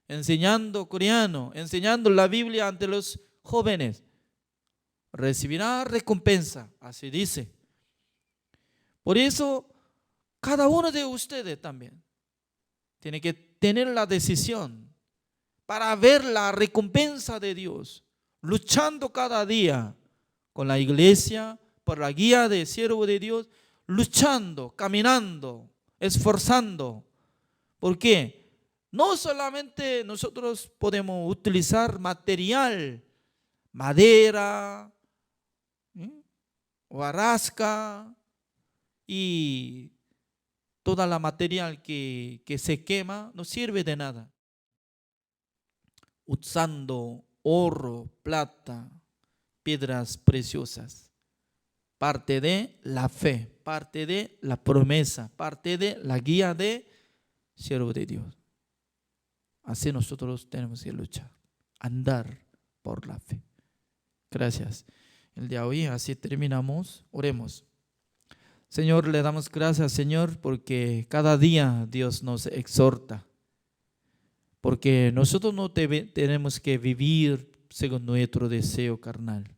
B: enseñando coreano, enseñando la Biblia ante los jóvenes, recibirá recompensa, así dice. Por eso, cada uno de ustedes también tiene que tener la decisión para ver la recompensa de Dios, luchando cada día con la iglesia, por la guía de siervo de Dios, luchando, caminando, esforzando. ¿Por qué? No solamente nosotros podemos utilizar material, madera, hojarasca y toda la material que se quema, no sirve de nada. Usando oro, plata, piedras preciosas, parte de la fe, parte de la promesa, parte de la guía de siervo de Dios. Así nosotros tenemos que luchar, andar por la fe. Gracias. El día de hoy así terminamos. Oremos. Señor, le damos gracias, Señor, porque cada día Dios nos exhorta. Porque nosotros no tenemos que vivir según nuestro deseo carnal,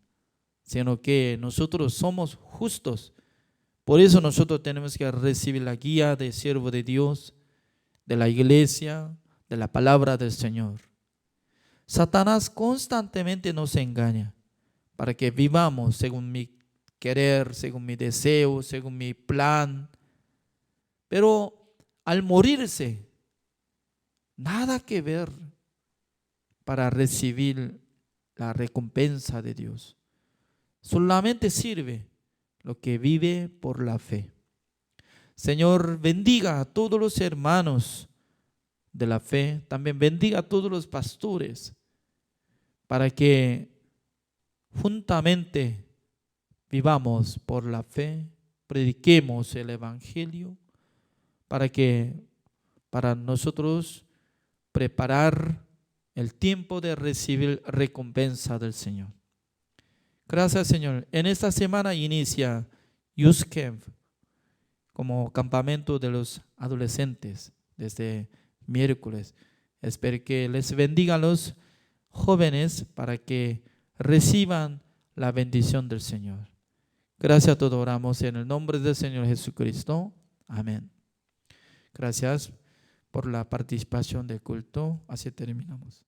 B: sino que nosotros somos justos. Por eso nosotros tenemos que recibir la guía de siervo de Dios, de la iglesia, de la palabra del Señor. Satanás constantemente nos engaña para que vivamos según mi querer, según mi deseo, según mi plan. Pero al morirse, nada que ver para recibir la recompensa de Dios. Solamente sirve lo que vive por la fe. Señor, bendiga a todos los hermanos de la fe, también bendiga a todos los pastores, para que juntamente vivamos por la fe, prediquemos el evangelio, para nosotros preparar el tiempo de recibir recompensa del Señor. Gracias, Señor. En esta semana inicia Youth Camp como campamento de los adolescentes desde miércoles. Espero que les bendiga a los jóvenes para que reciban la bendición del Señor. Gracias a todos, oramos en el nombre del Señor Jesucristo. Amén. Gracias por la participación del culto. Así terminamos.